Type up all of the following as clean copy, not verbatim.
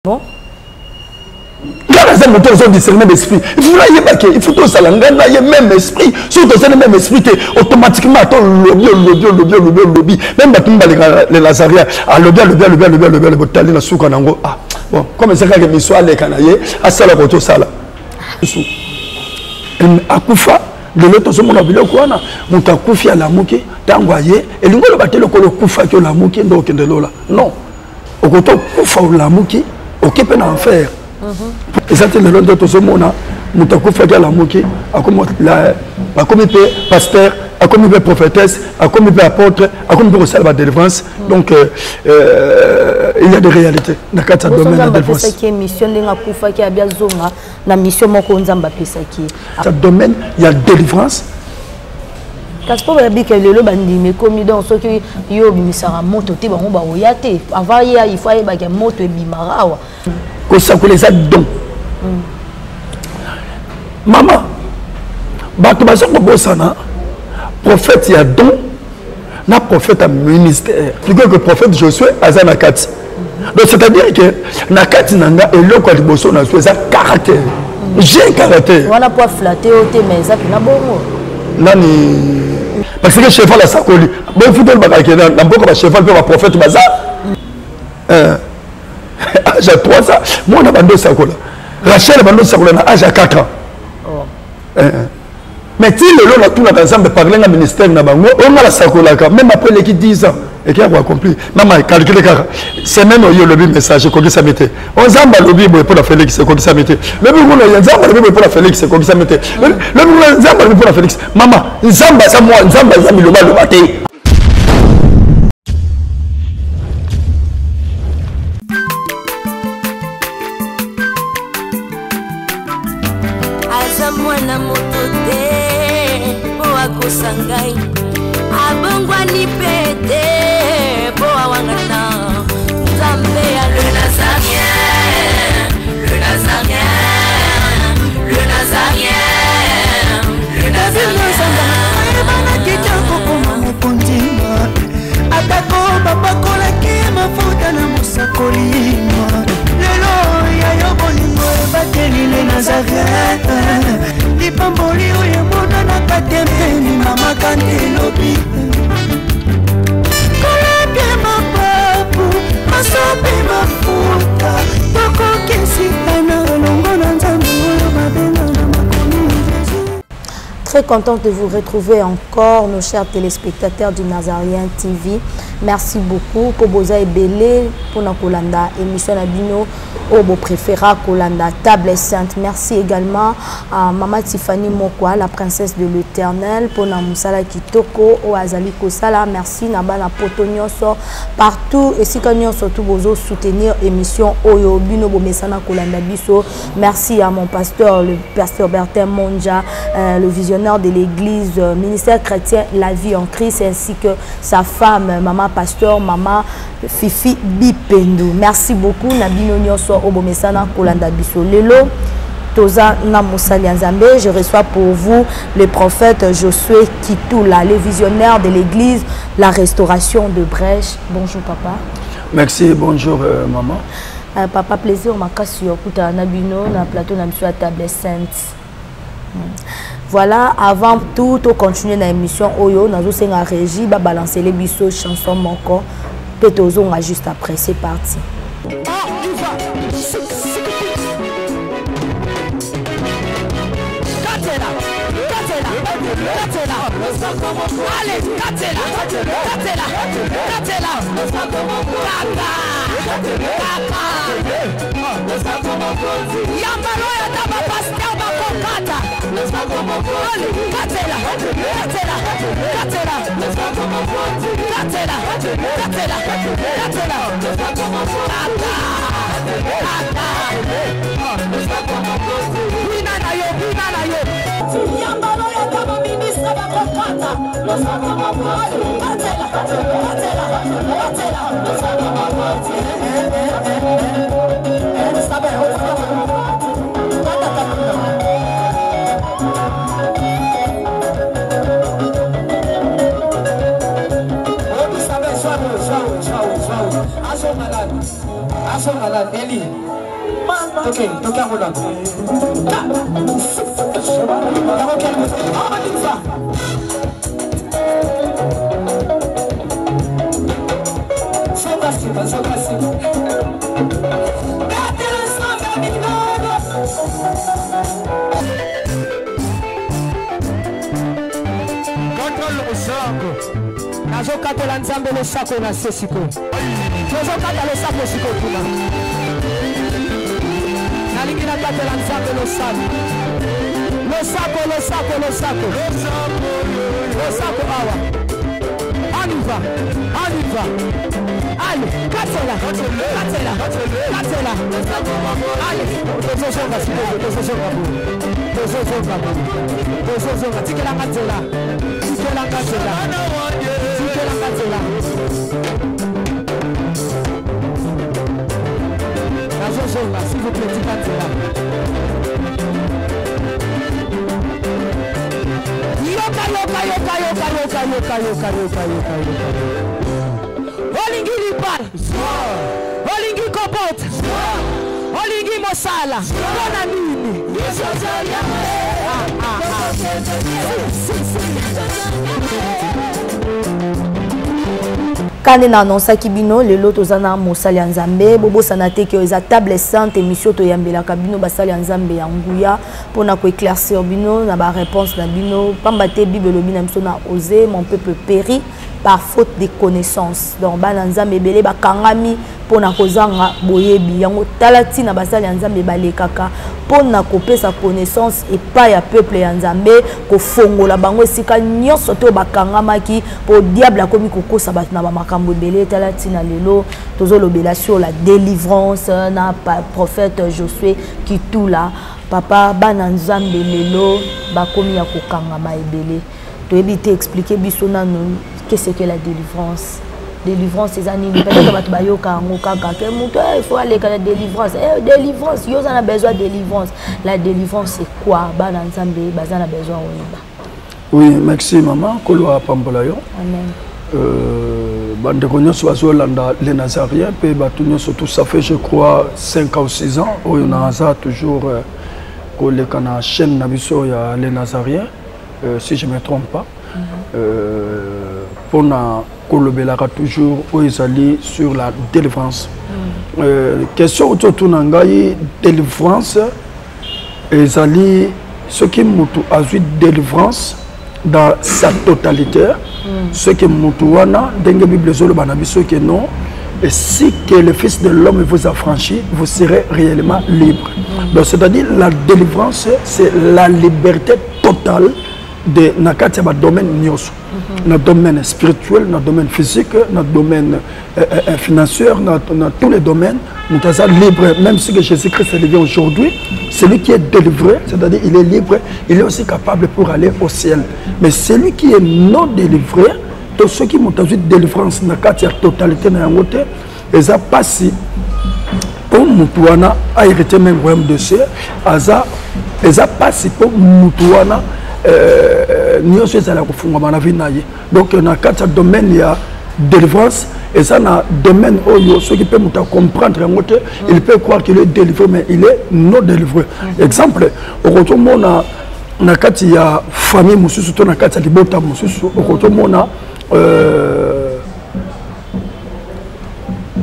Bon. Quand les gens ont discernement d'esprit, il faut il faut que ça ait même esprit. Surtout c'est le même esprit que automatiquement lobby. Même les Lazariens, lobby, la souka nango. Ah bon, comme c'est que miso ale kanaye, asala koto sala. Akufa de l'autre son mon abilo kwana, muta kufi ala muke, tangwaye, et l'ingolo batelo ko kufa que la muke donc de lola. Non. Au koto kufa la muke, OK peut en faire. Et ça, c'est le long de tout ce monde. Nous avons fait la moquée, comme pasteur, comme prophétesse, comme apôtre, comme la délivrance. Donc, il y a des réalités. Dans ce domaine de délivrance. Dans ce domaine, il y a délivrance. Parce que le bandi mais comme dans ce qui yo bimisara moto te bango ba oyate avant il faut ba ke moto e bimara ko ça ko les don maman bato ba so ko bosana prophète ya don na prophète à ministère plus que prophète Josué azana kati donc c'est à dire que na kati nanga eloko ya liboso na so ça caractère j'ai un caractère wana pour flatter au te mais ça na bongo nani parce que cheval a sakoli bon football bakakena na mboko ba cheval pe ba prophète baza âge à 3 ans moi na bando sakola Rachel bando sakola na âge à 4 ans mais si le long na tout na ensemble parler na ministère na bango on la sakola même après les 10 ans et qui a accompli maman calculer car c'est même yo le message ko ça mettait on zamba le bible pour la Félix ko ça mettait le bible on zamba le bible pour la Félix ko ça mettait le bible zamba pour la Félix maman zamba ça moi zamba zamba le mal le matin. Azamwana motote po akosangai abongwani pete po awangata nzambe ya le Nazarien le Nazarien le Nazarien le Nazarien bana kitoko koma mokontima atako babakola ke mafuta na musakolima lelo ya yo bolingo bateli le Nazarien lipamboli oyo mona na katembeni mama kantelobi kolapye mapapu masope mafuta tokokesikana longo na nzambe oyo babenga na makomi Jésus. Très contente de vous retrouver encore, nos chers téléspectateurs du Nazarien TV. Merci beaucoup pour Boza et Belé, pour la Kolanda, émission Nabino, au beau préféra Kolanda, Table Sainte. Merci également à Maman Tiffany Mokwa, la princesse de l'Éternel, pour la Moussala Kitoko, au Azali Kosala. Merci Nabana Potonyoso, partout, et si Kanyon surtout Bozo soutenir émission Oyo Bino Bomesana Kolanda Biso. Merci à mon pasteur, le pasteur Bertin Monja, le visionnaire de l'église, ministère chrétien La Vie en Christ, ainsi que sa femme, Maman Pasteur, Maman Fifi Bipendo. Merci beaucoup. Nabino Nyonso Obomesana Kolanda Biso. Lelo, Toza Namoussali Nzambe, je reçois pour vous le prophète Josué Kitula, le visionnaire de l'église La Restauration de Brèche. Bonjour papa. Merci, bonjour maman. Papa, plaisir, on m'a cassé au Kuta Nabino, na plateau Namsua Table Sainte. Voilà, avant tout, on continue dans l'émission Oyo, nous avons un régie, va balancer les bisous, chansons manquant, peut-être juste après, c'est parti. Eli Ok, toquez à Roland. Nazokatela nzambe losako na se siko tozokata losako siko kuna nalingi nakatela nzambe losako awa aniva ale katela ale tozozonga tikelanga nzela nazozonga s'il vous plaît tika nzela yoka olingi libala olingi kopota olingi mosala mpona nini Kande na annonçaki bino lelo tozana mosali ya nzambe bobosana te ke eza table sainte émission toyambelaka bino basali ya nzambe ya nguya mpona koéclaircir bino na baréponse na bino pamba te bible elobi na biso na osé mon peuple périt par faute de connaissance donc bana nzambe ebele bakangami mpona kozanga boyebi yango tala ntina basali ya nzambe balekaka mpona kopesa connaissance epai ya peuple ya nzambe kofongola bango esika nyonso to bakangamaki mpo diable akomi kokosa bato na bamakambo ebele tala ntina lelo tozolobela sur la délivrance na prophète Josué Kitula papa bana nzambe lelo bakomi ya kokangama ebele toyebi te expliquer biso nanu qu'est-ce que la délivrance délivrance c'est ça nini peut-être bato bayoka ngo kaka ke muto il faut aller à la délivrance délivrance yo a besoin de délivrance la délivrance c'est quoi bana nzambe bazana besoin oyeba oui merci maman kolo pambola yo amen bande nyonso bazolanda les Nazariens pe bato nyonso tout ça fait je crois 5 ou 6 ans oyo na za toujours koleka na chaîne na biso ya les Nazariens si je me trompe pas pour na kolobelaka toujours oizali sur la délivrance question autour na ngai délivrance ezali ce qui mutu azui délivrance dans sa totalité ce qui mutu wana ndenge bible zoloba na biso que non et si que le fils de l'homme vous a franchi vous serez réellement libre donc c'est-à-dire la délivrance c'est la liberté totale de nakati ba domaine nyonso na domaine spirituel na domaine physique na domaine financier na tous les domaines nous sommes libres même si Jésus-Christ est livré aujourd'hui celui qui est délivré c'est-à-dire il est libre il est aussi capable pour aller au ciel mais celui qui est non délivré tous ceux qui ont eu délivrance nakati totalité na yangote eza pasi pour mutuana a hérité même royaume de ciel eza pasi pour mutuana nyonso ezala kofungwa na vie na ye donc na kati ya domaine ya délivrance et ça na domaine oyo ceux qui peut muta comprendre yango te il peut croire qu'il est délivré mais il est non délivré exemple okotomona na kati ya famille mosusu to na kati ya libota mosusu okotomona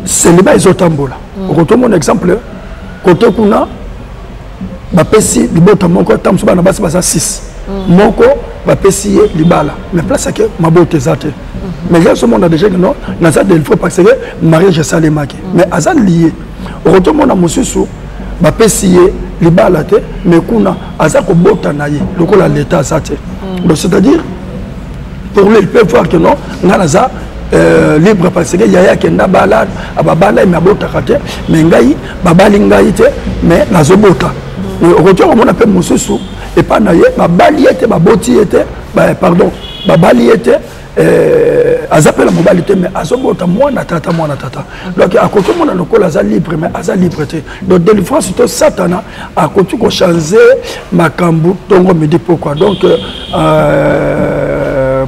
célibat ezotambola okotomona exemple kote kuna bapesi libota moko tamso bana basi baza 6 moko bapesi ye libala mais place que mabote zate mais là ce monde a déjà que non naza délivré parce que mariage salemaki mais azan lié retour mon amosusu bapesi ye libala te mais kuna aza ko bota na ye lokola l'état zate donc c'est-à-dire pour lui il peut voir que non naza libre parce que yaya kenda balade ababala mais abota kate mais ngai babali ngai te mais nazobota retour on appelle mosusu et pas naie babali était baboti était pardon babali était azapela mobilité mais azobota mwana tata donc à côté mon lokola aza libre mais aza liberté donc délivrance to satana à côté ko changer makambu tongo me dit pourquoi donc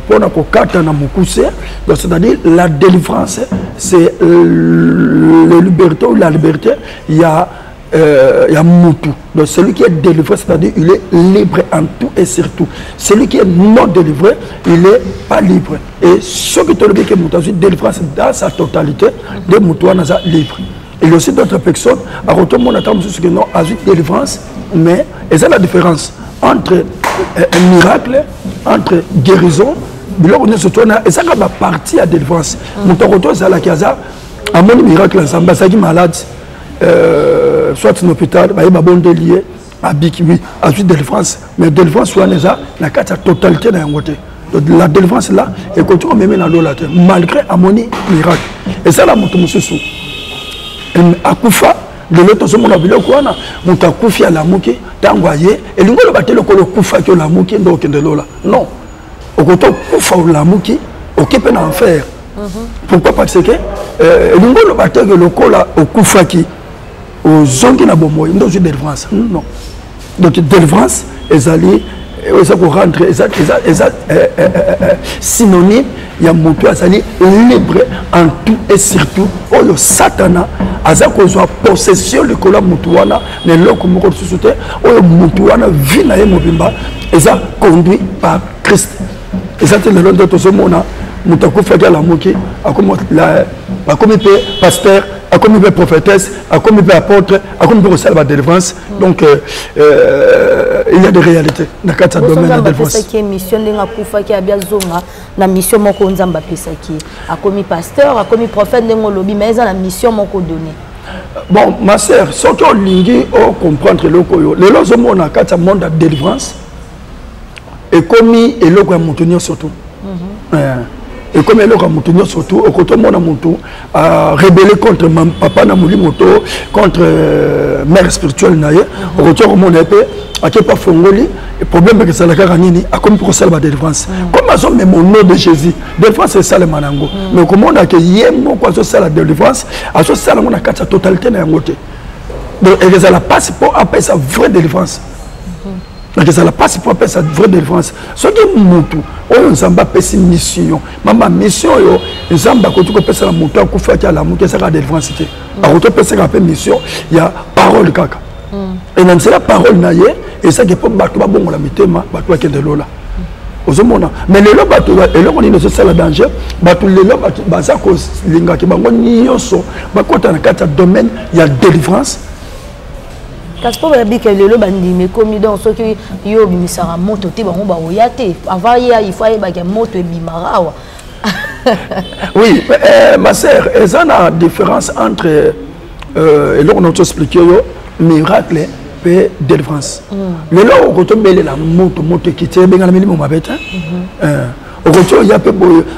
pour na kokata na mukuse donc c'est-à-dire la délivrance c'est la liberté ou la liberté il y a y a Moutou. Donc celui qui est délivré, c'est-à-dire il est libre en tout et surtout. Celui qui est non délivré, il n'est pas libre. Et ce qui te le dit que Moutou a délivrance dans sa totalité, de Moutou a libre. Il y a aussi d'autres personnes, à retour mon attend ce que non, a délivrance, mais et c'est la différence entre un miracle, entre guérison, et ça va partie à délivrance. Moutou retour c'est la casa, à mon miracle ensemble, ça qui est malade. Soit un hôpital, il y a un bon délié, à Biki, à suite de délivrance, mais délivrance soit la totalité d'un côté. La délivrance là, et quand on met dans l'eau là, malgré Amoni miracle. Et ça là, mon monsieur sous. À Koufa, de l'autre son mon abilé quoi na, mon Koufi à la mouké, t'as envoyé, et l'ingolo battait le colo Koufa que la mouké donc de l'eau là. Non. Au côté Koufa ou la mouké, au Képé en faire. Pourquoi parce que l'ingolo battait le colo au Koufa qui aux gens qui n'ont pas de donc délivrance. Non. Donc délivrance, ils allaient, ils rentrent, synonyme, il y a mon toit, libre en tout et surtout. Oh, le Satana, à cause de la possession de la Moutouana, les locaux qui sont sous terre, oh, le Moutouana vit dans les Mobimba, et ça conduit par Christ. Et ça, c'est le long de tout ce monde. Moutakou fait la mouki, a comme pasteur, a comme prophétesse, a comme apôtre, a comme recevoir la délivrance. Donc, il y a des réalités dans quatre domaines de délivrance. Qui est mission de la Koufa qui a bien zonga, la mission mon konzamba pesaki, a comme pasteur, a comme prophète de ngolobi, mais la mission mon donné. Bon, ma sœur, ce qu'on lingi au comprendre le koyo, les lois au monde a quatre monde de délivrance et comme et le quoi montenir surtout. Et comme elle a monté surtout, au côté de mon amour, a rébellé contre mon papa Namouli Moto, contre mère spirituelle Naye, au côté de mon épée, à qui pas Fongoli, le problème que c'est la Karanini, a comme pour ça la délivrance. Comme ils ont mis mon nom de Jésus, délivrance c'est ça le manango. Mais comme on a que hier, moi, quoi, c'est ça la délivrance, à ce ça, on a quatre totalité dans un côté. Donc, et ça la passe pour appeler sa vraie délivrance. Donc ça la passe pour appeler sa vraie délivrance. Ce qui est Moutou, on ne s'en va pas une mission. Ma mission, on s'en va quand tu peux faire la Moutou, on fait la Moutou, c'est la délivrance. Alors tu peux faire la mission, il y a parole caca. Et dans cette parole naïe, et ça qui peut battre bon la mitema, battre qui est de l'eau là. Mais les lois battent, et là on est dans ce danger, battre les lois battent, ça cause linga qui bango nyoso, quand on a quatre domaines, il y a délivrance. Parce que les gens qui commis dans ce qui yo bimisara moto te bango ba oyate avant il faut y moto bimara. Oui, ma sœur, il y a une différence entre et là on a expliqué miracle et délivrance. Le là on retrouve la moto qui tient bien la minimum avec au retour il y a peu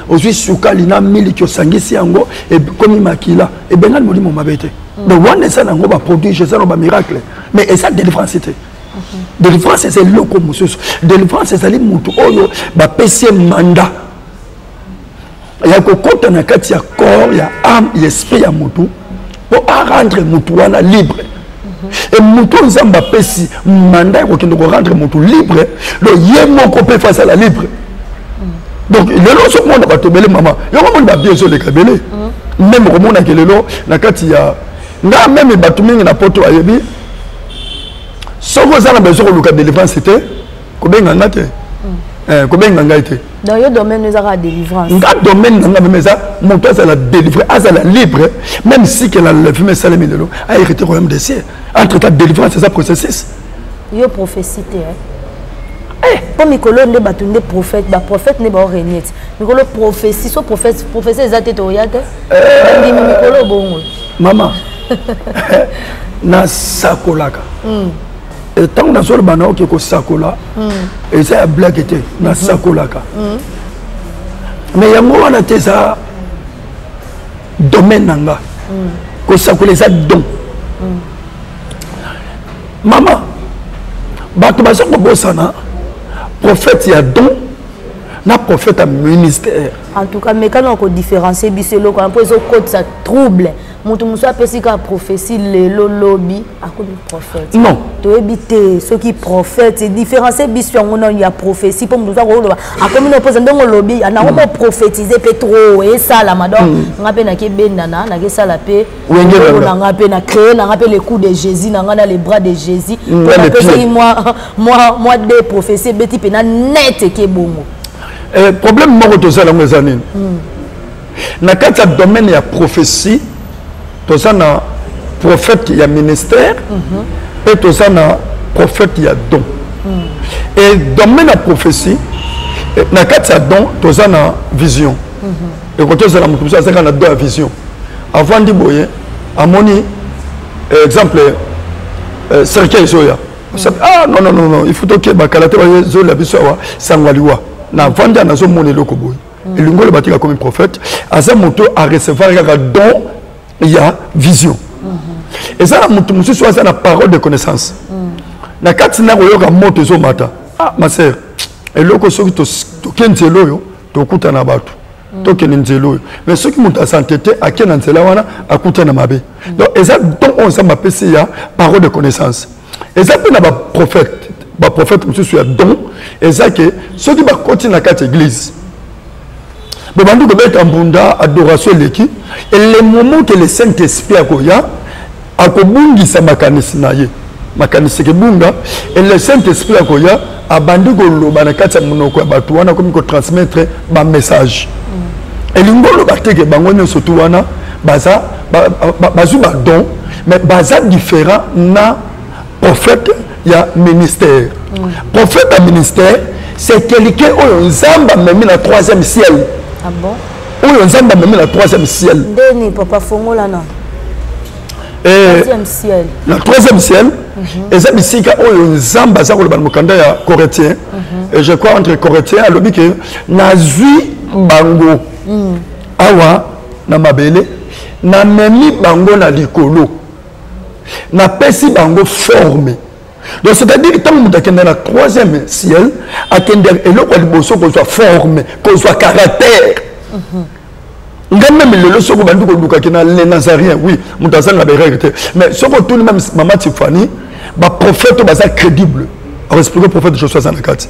aussi sukalina mili qui sangisi ango et comme makila et ben le minimum avec. Donc on est ça on va produire ça on va miracle. Mais et ça délivrance c'était. Délivrance c'est le comme monsieur. Délivrance c'est ali mutu oyo ba pesi mandat. Il y a côté na kati ya corps, il y a âme, il y a esprit ya mutu pour rendre mutu wana libre. Et mutu nzamba pesi mandat ko kendo rendre mutu libre, le yemo ko peut face à la libre. Donc le lot ce monde va tomber maman. Yo ko ba bien sur les kabelé. Même ko mona ke le lot na kati ya nga même batumingi na poto ayebi. Ce que vous avez besoin de délivrance, c'était combien de temps? Combien de temps? Dans le domaine, nous avons la délivrance. Dans le domaine, nous avons mon toit, c'est la délivrance, c'est la libre, même si elle a le fumé salé, elle a hérité au royaume des cieux. Entre ta délivrance et sa processus. Il y a prophétie. Comme Mikolo ne bat un prophète, le prophète ne bat pas régner. Mikolo prophétie, so prophétie, c'est ça te oyate. Mikolo bon. Maman, na sakolaka. Et tant que nous avons dit que sakola, et c'est la blague était na sakolaka. Mais il y a un moment où ça domaine nanga, que sakola ça don. Maman, bato baso ko bosana, prophète il y a don, na prophète a ministère. En tout cas, mais quand on différencie biselo quand on pose au code ça trouble. moto muso apesi ka prophétie lelo lobi akobi prophète non to ebité ceux qui prophète c'est différencier biso ngona ya prophétie pour muso ko loba akomi no pose ndongo lobi ana ko prophétiser pétro et ça la madame ngape na ke bendana na ke sala pe na ngape na créer na ngape les coups de Jésus na ngana les bras de Jésus moi des prophéties beti pe na net ke bongo problème moko to sala ngezanini na kati ya domaine ya prophétie toza na prophète ya ministère et toza na prophète ya don et domaine ya prophétie na kati ya don toza na vision et quand toza na mutu aza na don ya vision avant di boye amoni exemple cercueil zoya ah non il faut que bakalate ba zo la biso wa sangwaliwa na vanda na zo mona eloko boye elingo le batika comme prophète aza moto a recevoir un don il y a vision et ça la moto mususu aza na parole de connaissance na kati na koyoka moto zo mata ah ma sœur eloko soki to kenzelo yo to kuta na bato to kenzelo yo mais soki moto asantete akena nzela wana akuta na mabe donc eza don on sa mapesi ya parole de connaissance eza pe na ba prophète mususu ya don eza que soki ba koti na kati église Bobandou Gobet Ambunda, adoration l'équipe, et le moment que le Saint-Esprit a kobungi sa makanisi na ye, makanisi ke bunga, et le Saint-Esprit a bandi goloba na kati ya monoko ya bato wana comme ko transmettre ba message. Et l'ingolo bateke bango nyonso tu wana baza bazu ba don, mais baza différent na prophète ya ministère. Prophète à ministère, c'est quelqu'un où Nzamba même na troisième ciel. Ah bon? Oui, on s'en va même la troisième ciel. Deni, papa Fongola, non? Troisième ciel. La troisième ciel. Et ça, ici, on s'en va le Mokanda corétien. Et je crois entre corétien, à l'objet que Nazui Bango, Awa, na Mabele, na Memi Bango na Likolo, na Pesi Bango formé. Donc, c'est-à-dire que tant que dans la troisième ciel, qu'on soit formé, qu'on soit caractère. Même le leçon que les Nazariens, oui, mais ce que tout le même Maman Tiffany, le prophète est crédible. On explique le prophète Josué Zanakati.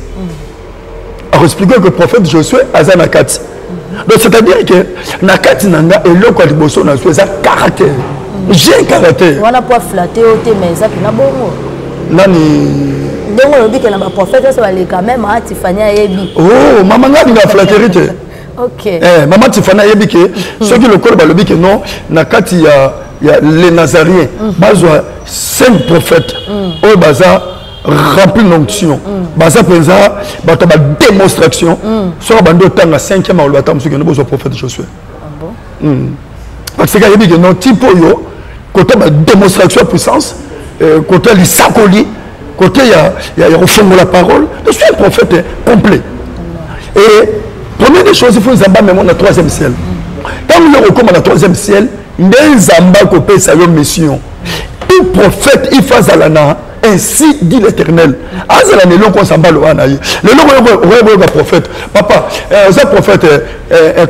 On explique que le prophète Josué Zanakati. Donc, c'est-à-dire que Nakati Nanga et le Kwaliboso n'a pas caractère. J'ai un caractère. On a pas flatté au thé, mais ça, c'est un bon mot. Nani donc on dit que la prophète ça va quand même à Tiffany Ayebi. Oh maman ngani na flatérité. OK. Maman Tiffany Ayebi que ceux qui le corps ba lobi que non na kati ya les Nazariens bazwa 5 prophètes au baza rempli d'onction baza penza bato ba démonstration soit bando tanga 5e au batam ceux qui ne besoin prophète Josué. Ah bon? Parce que Ayebi que non type yo côté ba démonstration puissance côté les sacoli, côté il y a refondre la parole. Je suis un prophète complet. Et première des choses, il faut Zamba même dans troisième ciel. Quand nous recommandons la troisième ciel, les Zamba copé sa mission. Tout prophète il fait alana, ainsi dit l'Éternel. Azala ne lo ko Zamba lo anayi. Le lo prophète. Papa, ça prophète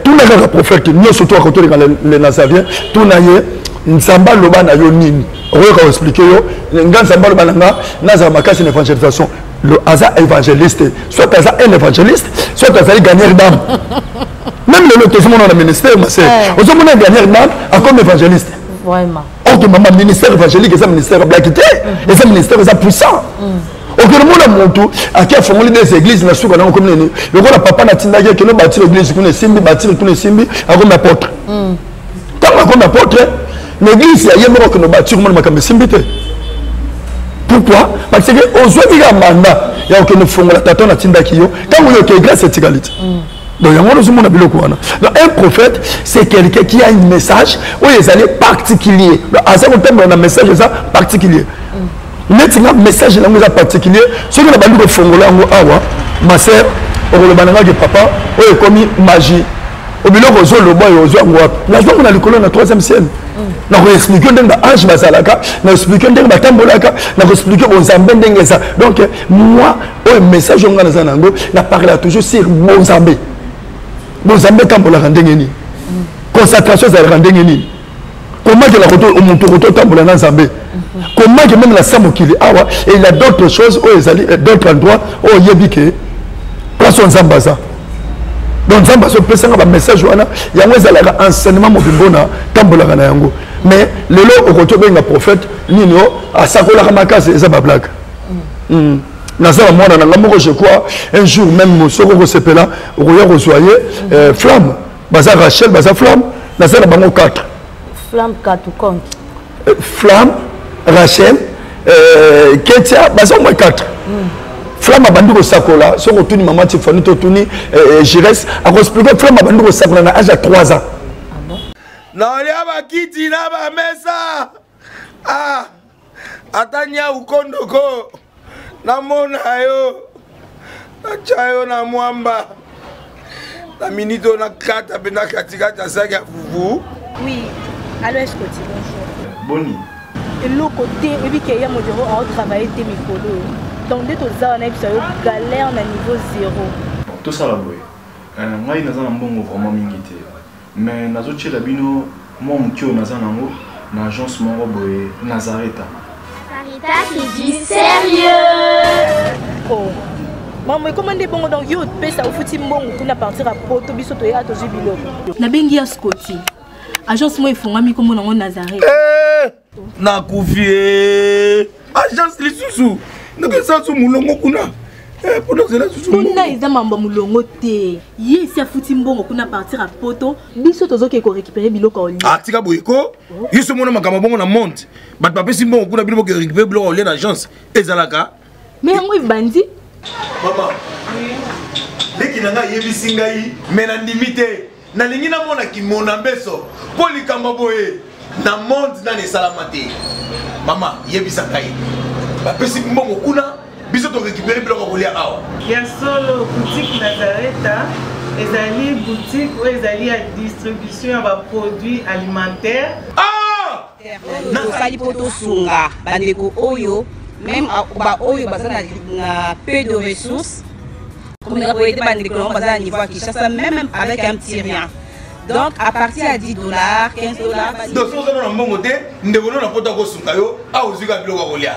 tout les prophètes, nous surtout à côté les Nazariens, tout naïe Nzamba loba na yo nini. On va expliquer yo. Nzamba loba nanga naza makasi une évangélisation. Le hasard évangéliste. Soit hasard un évangéliste, soit hasard gagneur d'âme. Même le lotissement dans le ministère, ma sœur. On se montre gagneur d'âme comme évangéliste. Vraiment. Or que maman ministère évangélique et ça ministère blaquité et ça ministère ça puissant. Au que le monde a monté à qui a formé des églises na souka na comme le roi papa na tinda que no bâtir l'église qu'on est simbi bâtir qu'on est simbi à comme apôtre. Tant comme apôtre l'église, il y a un que nous bâtissons comme simbité. Pourquoi? Parce que aux autres, il y a un mandat. Il y a un fonds la tâtonne à Tindakio. Quand vous avez grâce à cette égalité. Donc, il y a un prophète, c'est quelqu'un qui a un message où il est particulier. À ce moment-là, on a un message particulier. Maintenant, un message particulier. Ce que nous avons dit, ma soeur, le papa, où est commis magie. Au milieu de le bois et aux autres, la zone a le colonne à troisième ciel. Nous expliquons que l'ange Basalaka, nous expliquons que Batambolaka, nous expliquons aux Zambé. Donc, moi, au message, on a parlé toujours sur Mozambique. Mozambique, quand on l'a rendu, concentration, ça l'a rendu. comment que la roto au tambola na Zambé comment que même la samokili awa et il y a d'autres choses d'autres endroits où yebike place on zambaza donc zambaza pesa nga ba message wana yango ezalaka enseignement mobimbona tambola na yango mais lelo au roto benga prophète nino asakola ka makase eza ba blague nazala mwana na ngamoko je crois un jour même soko ko sepela roya resoyer flamme baza Rachel baza flamme nazala bango 4 Flamme 4 ou compte Flamme, Rachel, Ketia, bah c'est au moins 4. Flamme a bandu au sacola, son retour maman Tiffany Totuni, Jires, a expliqué Flamme a bandu au sacola à l'âge de 3 ans. Non, il y a qui dit là, mais ça. Ah, Atania ou Kondoko, na mona yo, na chayo na mwamba, na minito na kata bena katika tasaka fufu. Oui. Alors, est-ce que tu bonjour? Boni. Et l'autre côté, et puis qu'il y a mon bureau à travailler tes micros. Donc, dès que tu as un galère, on a niveau 0. Tout ça là, boy. Moi, il y a un bon vraiment mingité. Mais dans autres là, bino, moi, mon kio, dans un agence, mon boy, Nazareta. Sarita qui dit sérieux. Oh. Maman, comment on dit bon donc yo pesa au fouti bon pour partir à Porto biso to ya to jibilo. Na bengi ya Scotty. Agence moi font ami comme on Nazareth. Na kufie. Agence li susu. Na que ça sou mulongo kuna. Pour nous là susu. Kuna iza mamba mulongo te. Ye si afuti mbongo kuna partir à Porto, biso tozo ke ko récupérer biloko oli. Ah tika boyeko. Yiso mona makama bongo na monte. Bat papa si mbongo kuna biloko ke récupérer biloko oli na agence. Ezalaka. Mais yango bandi. Maman. Leki nanga yebisi ngai mena ndimite. Na lingi na mona ki mona mbeso po likamba boye na monde na nesalamate mama yebisa kai ba pesi mbongo kuna biso to récupérer biloko kolia awa ya solo boutique Nazareta ezali boutique ou ezali à distribution ya ba produits alimentaires na sali poto sunga bandeko oyo même ba oyo bazana na peu de ressources. Comme on a été à niveau à Kinshasa, même avec un petit rien. Donc, à partir à $10, $15. Donc, si vous avez un bon côté, nous devons nous apporter au Sunkayo, à Ozuga Bilogarolia.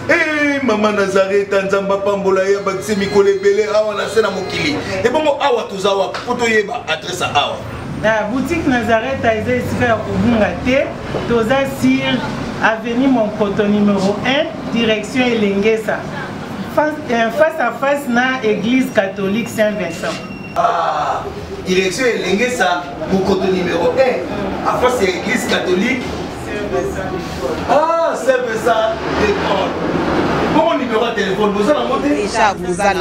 Eh, maman Nazareth, Tanzamba Pambola, Baxi Mikole Bele, Awa Nasena Mokili. Et bon, Awa Tuzawa, Potoyeba, adresse à Awa. La boutique Nazareth a été ici à Obungate, Toza Sir, avenue Monkoto numéro 1, direction Elengesa. Face à face na église catholique Saint-Vincent. Ah, direction Elengesa, Monkoto numéro 1, à face à l'église catholique Saint-Vincent. Ah, Saint-Vincent d'école. Bon numéro de téléphone, vous avez monté déjà, vous avez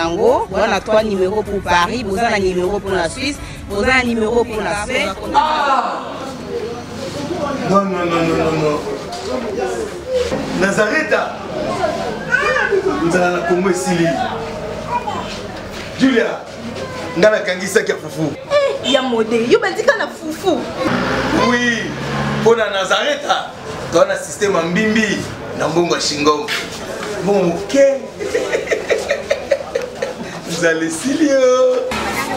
on a 3 numéros pour Paris, vous avez un numéro pour la Suisse, vous avez un numéro pour la Suisse. Ah! Non, non, non, non, non, non. Nazareta. Nous allons la Congo ici. Julia, nous allons kangisa kia fufu. Eh, ya modé, yo bandika na fufu. Oui, pour la Nazareta, tu as un système en bimbi, dans Bongo Shingo. Bon, ok. Vous allez sérieux.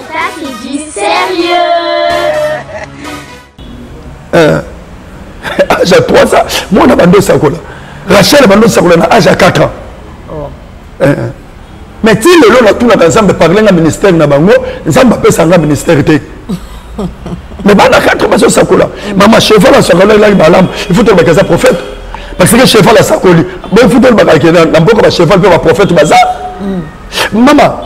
Ça qui dit sérieux. Âge à 3 ans, moi on a bandé ça. Rachel a bandé ça à âge à 4 ans. Mais si le lot a tout ensemble parler dans le ministère na bango, ensemble appelle ça un ministère. Mais bah na 4 ans ça là. Maman cheval a sorti là il faut te faire prophète. Parce que cheval a sakoli. Bon il faut te faire dans beaucoup de cheval pour prophète baza. Maman,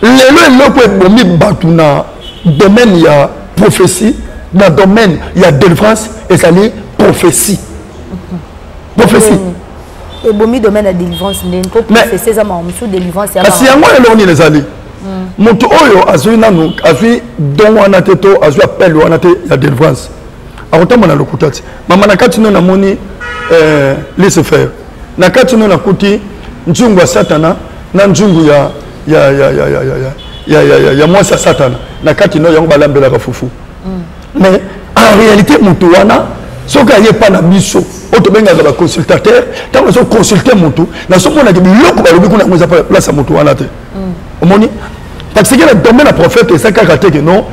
le quoi bomi batuna domaine il y a prophétie, dans domaine il y a délivrance et ça dit prophétie. Prophétie. Et bomi domaine de délivrance n'est pas prophétie ça m'a sous délivrance c'est si yango eloni les ali. Moto oyo azui nanu azui don wana teto azui appel wana te ya délivrance. Akotama na lokutati. Mama nakati no na moni laisse faire. Nakati no na kuti njungu wa satana na njungu ya moi ça satana. Nakati no yango balambela ka fufu. Mais en réalité moto wana soka ye pa na biso otobenga za ba consultateur tant que consulter moto na so mona ke biloko ba lobi kuna ngoza place moto wana te. Omoni parce que le domaine la prophète et ça caractère que non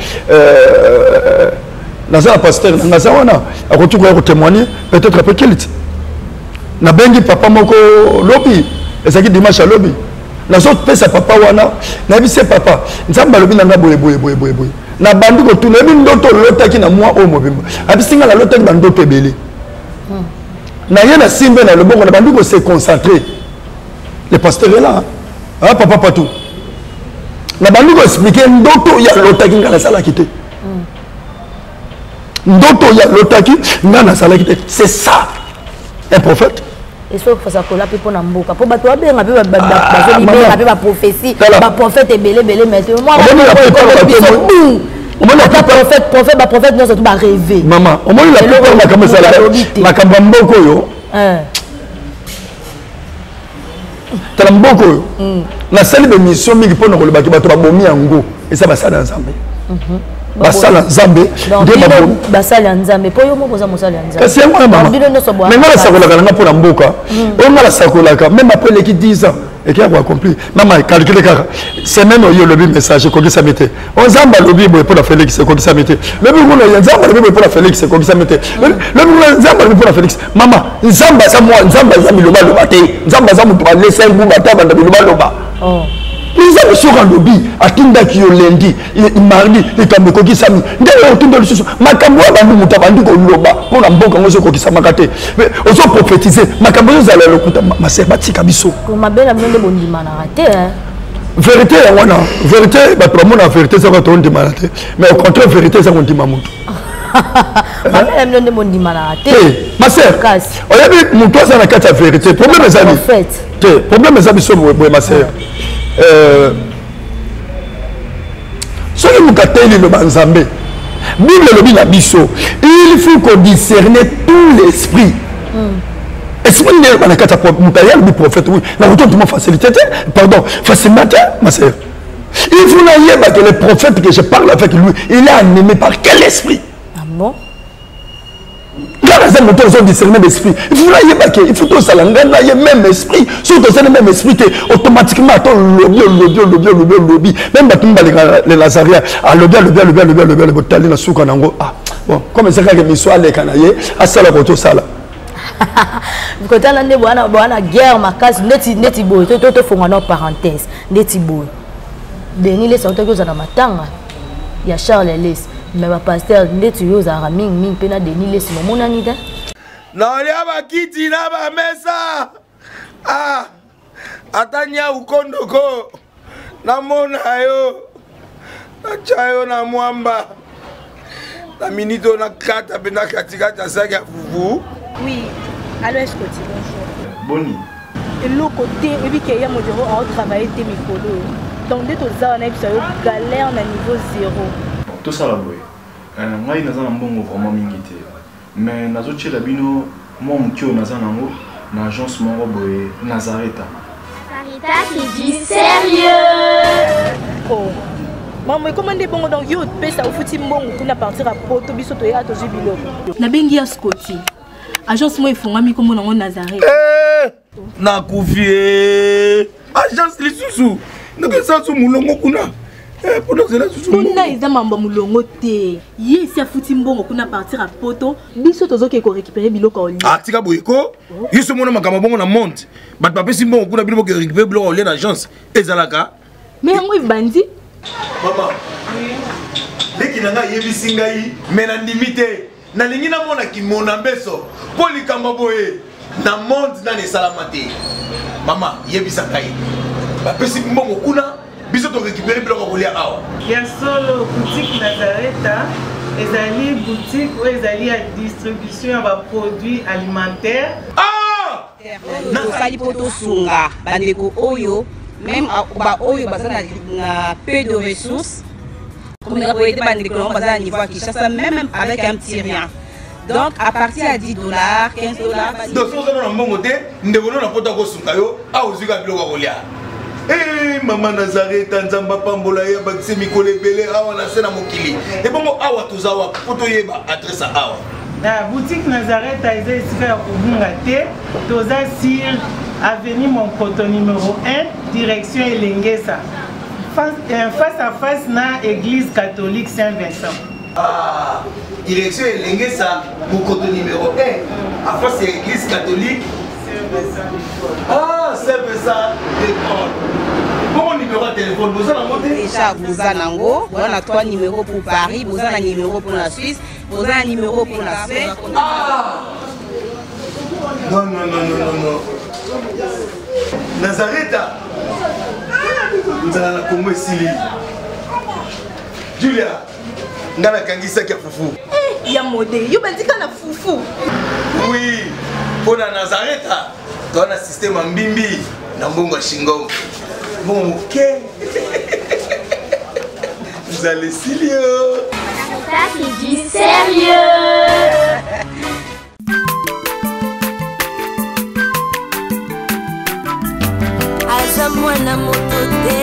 naza pasteur naza wana akotuka ko témoigner peut-être après qu'il na bengi papa moko lobi ezaki dimanche à lobi nazo pesa papa wana na bise papa nzamba lobi nanga boye na bandi ko tuna bi ndoto lotaki na moi o mobimba abisinga la lotaki bandoto ebele na yena simbe na lobongo na bandi ko se concentrer le pasteur est là ah papa patou na bandi ko expliquer ndoto ya lotaki ngala sala kité ndoto ya lotaki ngana sala kité c'est ça un prophète et so fa sakola pe pona mboka po bato abenga pe ba libéra pe ba prophétie ba prophète ebele mais moi on a prophète nous ba rêver maman on m'a eu la plupart na kama sala makamba mboko yo tala mboko yo na sali de mission mingi pona ko lebaki bato ba bomi yango et ça ba sala nzambe basala nzambe basala nzambe po yo moko za mosala nzambe kasi yango mama mais ngala sakolaka nanga pona mboka o ngala sakolaka même après les 10 ans et qui a accompli maman calculer kaka semaine yo lobi message ko kisa mete on nzamba lobi boy pour la Félix ko kisa mete lobi ngolo ya nzamba lobi pour la Félix ko kisa mete lobi ngolo nzamba lobi pour la Félix maman nzamba za moi nzamba za miloba loba te nzamba za mutu ba laisser ngumba ta banda miloba loba ils ont sur un lobby à Tindaki lundi mardi et comme koki sami ndelo tundo lisusu makambo bandu mutabandi ko loba pona mboka ngozo koki samakate mais ozo prophétiser makambo zala lokuta maseba tika biso ko mabela mende bondima na raté vérité ya wana vérité ba promo na vérité ça va tonde malate mais au contraire vérité ça ondima mutu mabela mende bondima na raté ma sœur oyebi mutu ça na kata vérité problème ezali problème ezali so boye ma sœur soki mukateli loba nzambe bible lobi na biso il faut qu'on discerne tout l'esprit esprit nde loba na kati ya mutaya lobi prophète oui na kotontuma facilité te pardon facilement te ma sœur il faut nayeba que le prophète que je parle avec lui il est animé par quel esprit bon là les gens ont discerné l'esprit il faut nayeba que il faut tout ça l'angana y même esprit surtout c'est le même esprit automatiquement lobby même batumba les lazariens à lobby le botali na suka nango ah bon comme c'est que miso ale kanaye asala koto sala côté là ne bwana guerre makasi neti boy to fonga no parenthèse neti boy Denis les sauté que za na matanga ya Charles Les mais ba pasteur neti yo za ming pena Denis les mona ni da na olia bakiti na ba mesa ah atanya ukondoko na mona yo na chayo na mwamba na minito na kata pena katikata saka fufu oui alors est-ce que tu bonjour Boni et le côté et puis qu'il y a mon bureau à travailler tes micros donc dès que ça on a eu galère na niveau 0 tout ça là boy ngai naza na mbongo vraiment mingi te mais nazotiela bino moi mokio naza nango na agence moko boye Nazareta Sarita qui dit sérieux. Oh maman comment des bongo donc yo pesa ufuti mbongo kuna partir à poto biso to ya to biloko na bengi ya Scotty agence moi ifungami comme nango Nazareta na kufie agence lisusu ndeke sansu mulongo kuna pour nous là susu kuna eza mambo mulongo te yesi afuti mbongo kuna partir à poto biso tozoke ko récupérer biloko oli ah tika boyeko yiso mona makambo bongo na monte bat papesi mbongo kuna biloko récupérer biloko oli na agence ezalaka mais yango bandi mama leki nanga yebisi ngai mais na ndimite na lingi na mona kimona mbeso po likambo boye na monde na nesalama te mama yebisa ngai bapesi mbongo kuna biso to récupérer biloko kolia awa ya solo boutique Nazareta ezali boutique ou ezali ya distribution ya ba produits alimentaires tosali po tosunga bandeko oyo même ba oyo baza na peu de ressources comme na boyete bandeko no baza na niveau à Kinshasa même avec un petit rien donc à partir à $10 $15 donc so na mbongo te ndeko na pota ko sunga yo awa zika biloko kolia Maman Nazareta nzamba pambola ya bakise mikolo ebele awa na sena mokili et bongo awa tozawa poto yeba adresse awa na boutique Nazareta eza esika ya kobunga te toza sur avenue Monkoto numéro 1 direction Elengesa face à face na église catholique Saint-Vincent Ah, direction Elengesa, mon côté numéro 1. Après, c'est l'église catholique. Ah, c'est ça, l'école. Bon numéro de téléphone, vous avez monté déjà, vous avez on a 3 numéros pour Paris, vous avez un numéro pour la Suisse, vous avez un numéro pour la Suède. Ah! Non. Nazareth, nous allons la Congo ici. Julia, nous allons kangisa kia fufu. Eh, ya modé, yo bandika na fufu. Oui, pour la Nazareth, tu as un système en bimbi, dans Bongo Shingom. Bon, ok. Vous allez sérieux. Ça qui dit sérieux. Aza mwana moto te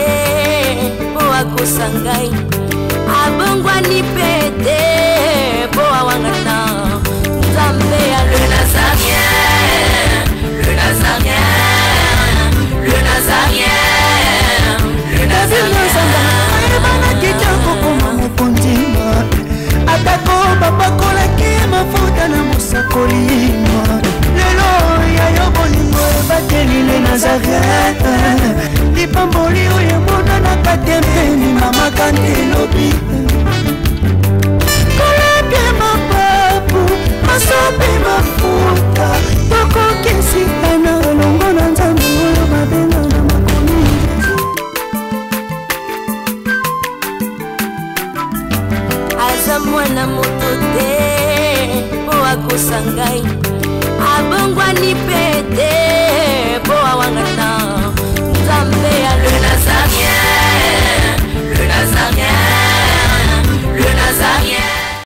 po akosa ngai abongwani pete po awangana Nzambe ya le Nazarien, le Nazarien, le Nazarien, le Nazarien. Ebana kitoko koma mokondima atako bapakolaki mafuta na mosakolima lelo ya yo bolingo ebateli le Nazareth lipamboli oyo emonanaka te mpeni mama kantelobi kolapie mapapu masope mafuta tokokesikana elongo na Nzambe oyo babenga na makomi aza mwana moto te po akosa ngai abongwani pete